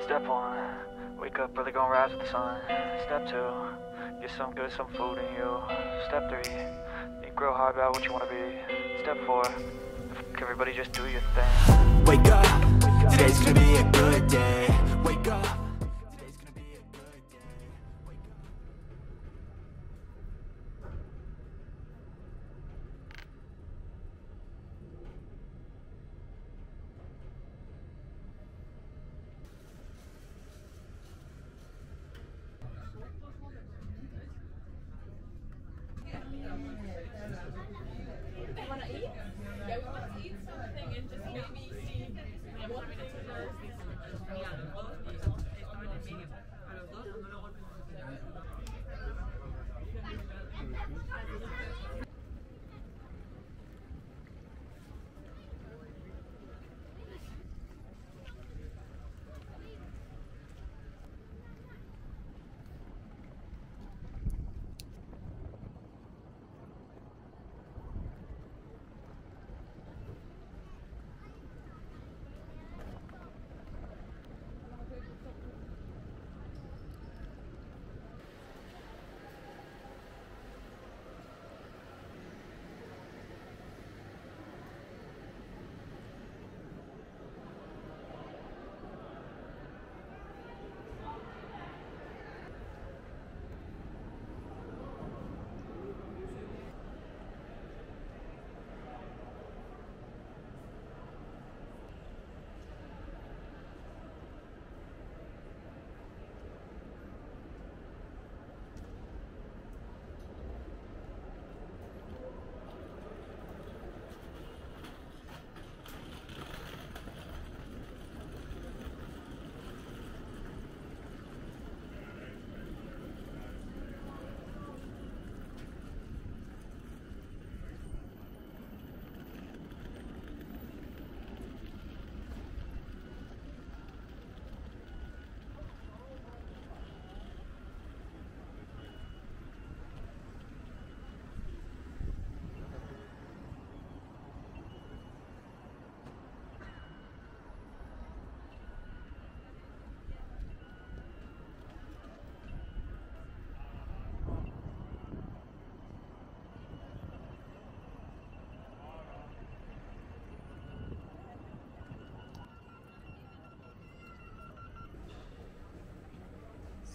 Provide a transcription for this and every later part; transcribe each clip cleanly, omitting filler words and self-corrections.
Step one, wake up early, gonna rise with the sun. Step two, get some good, some food in you. Step three, think real hard about what you wanna be. Step four, everybody just do your thing. Wake up, today's gonna be a good day. Wake up, today's gonna be a good day. Wake up.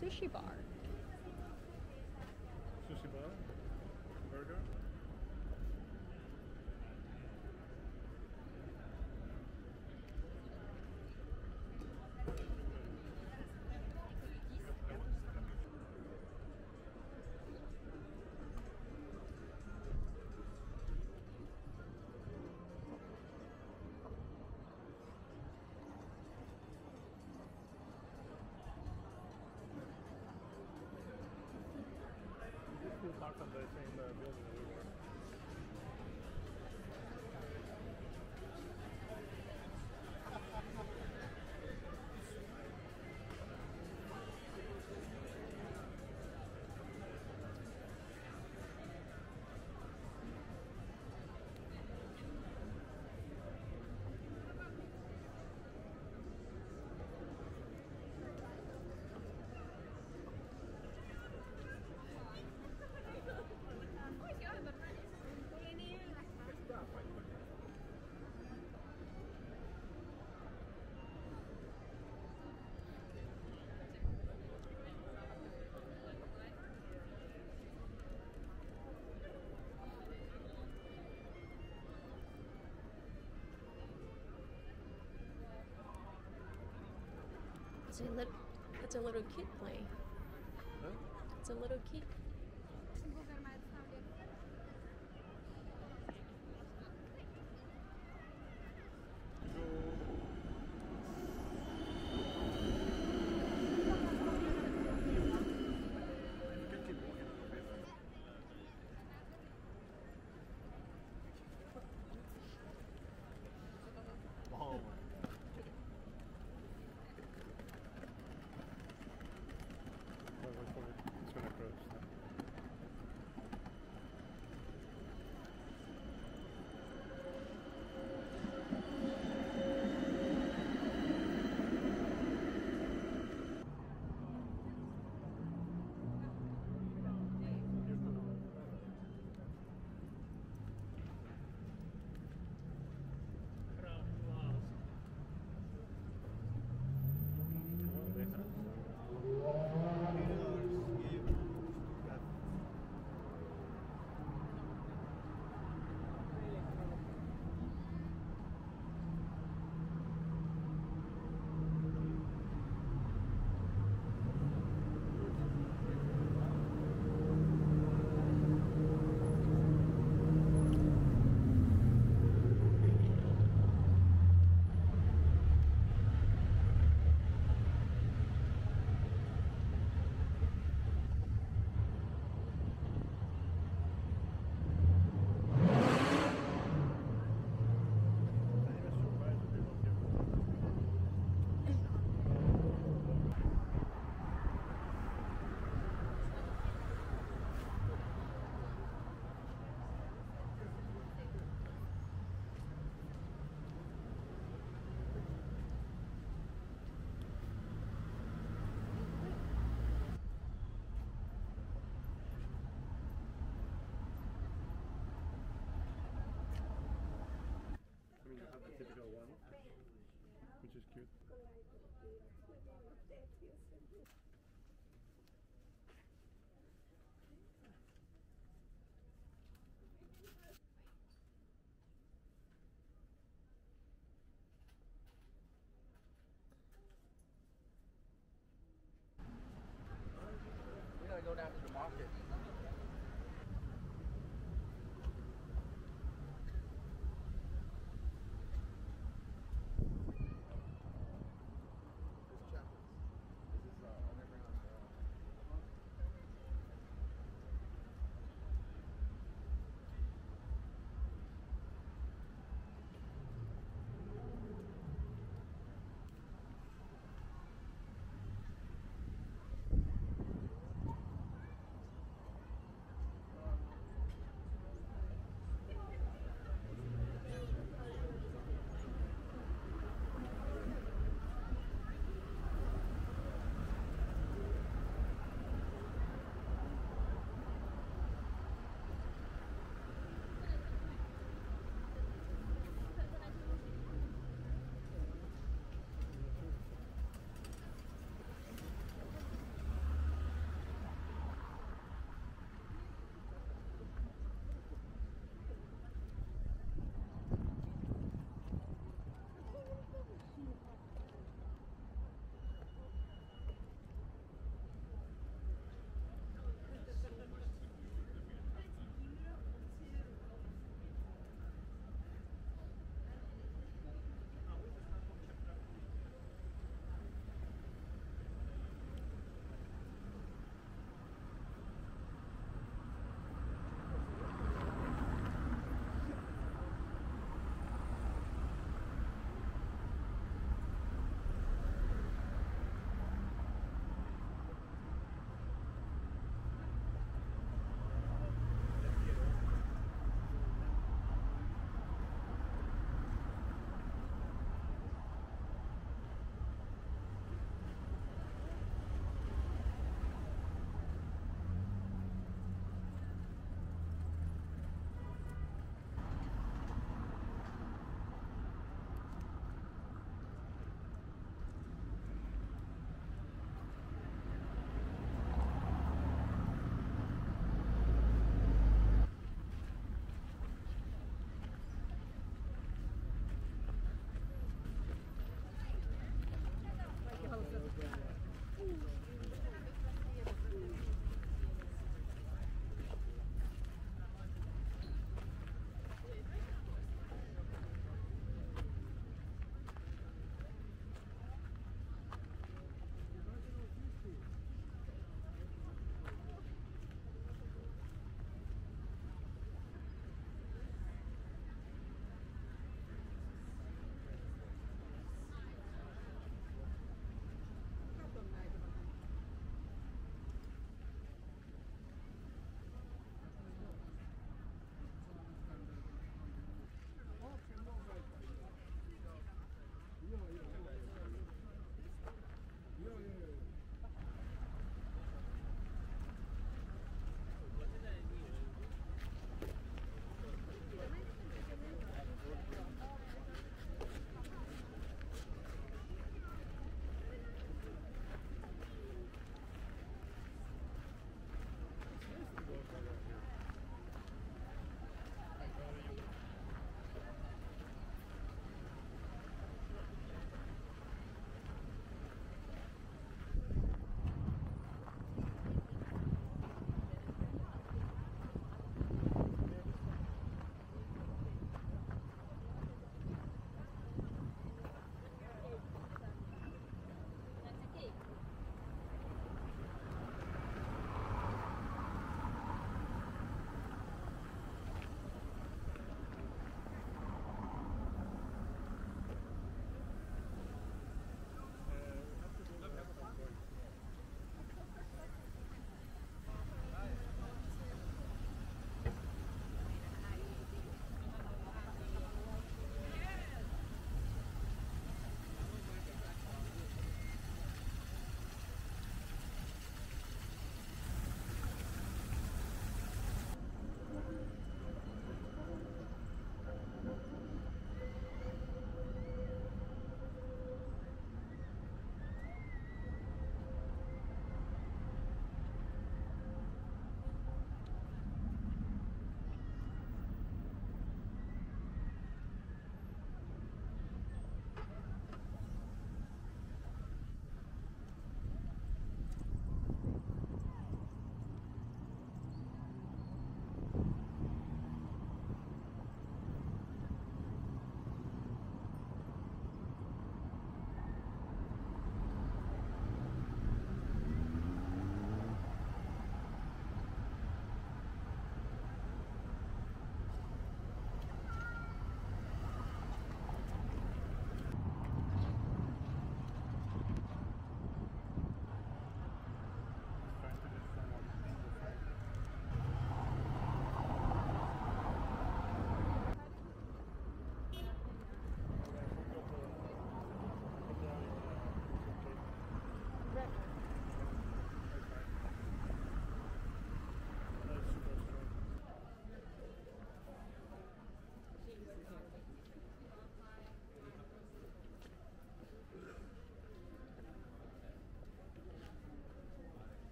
Sushi bar. Sushi bar? Burger? Parked on the same building as we were. It's a little kid play. Huh? It's a little kid. It's gonna approach now. cute. We gotta go down to the market.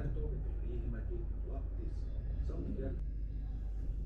Päätouko, Riihimäki, Lappis, Salmijärvi. Nämä junat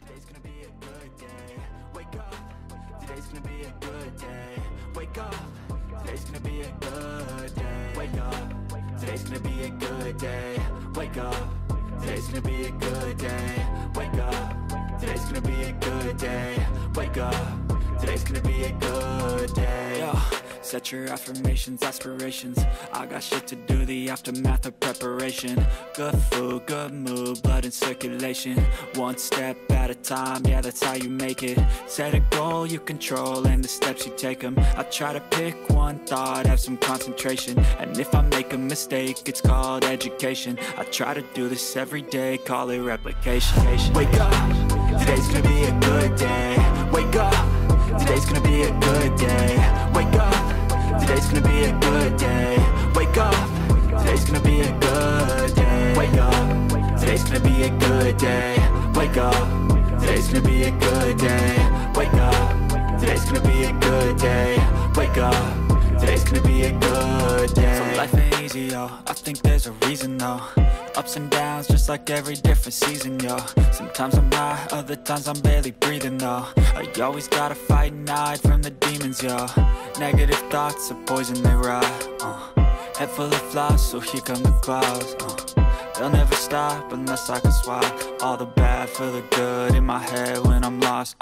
Today's gonna be a good day. Wake up. Today's gonna be a good day. Wake up. Today's gonna be a good day. Wake up. Today's gonna be a good day. Wake up. Today's gonna be a good day. Wake up. Today's gonna be a good day. Wake up. Today's gonna be a good day. Yo. Set your affirmations, aspirations. I got shit to do, the aftermath of preparation. Good food, good mood, blood in circulation. One step at a time, yeah, that's how you make it. Set a goal you control and the steps you take them. I try to pick one thought, have some concentration. And if I make a mistake, it's called education. I try to do this every day, call it replication. Wake up, today's gonna be a good day. Wake up, today's gonna be a good day. Wake up, today's gonna be a good day. Wake up, today's gonna be a good day. Wake up, today's today's gonna be a good day. Wake up, today's gonna be a good day. Wake up, today's gonna be a good day. Wake up, today's gonna be a good day. So life ain't easy, yo, I think there's a reason though. Ups and downs, just like every different season, yo. Sometimes I'm high, other times I'm barely breathing, though. I always gotta fight and hide from the demons, yo. Negative thoughts are poison, they rot. Head full of flies, so here come the clouds. They'll never stop unless I can swap all the bad for the good in my head when I'm lost.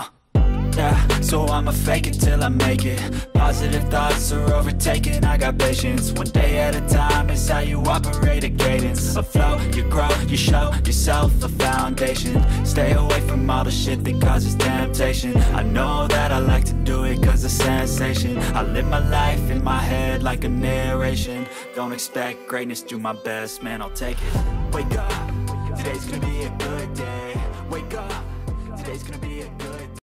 Yeah, so I'ma fake it till I make it. Positive thoughts are overtaken, I got patience. One day at a time is how you operate a cadence. A flow, you grow, you show yourself a foundation. Stay away from all the shit that causes temptation. I know that I like to do it cause it's sensation. I live my life in my head like a narration. Don't expect greatness, do my best, man, I'll take it. Wake up, today's gonna be a good day. Wake up, today's gonna be a good day.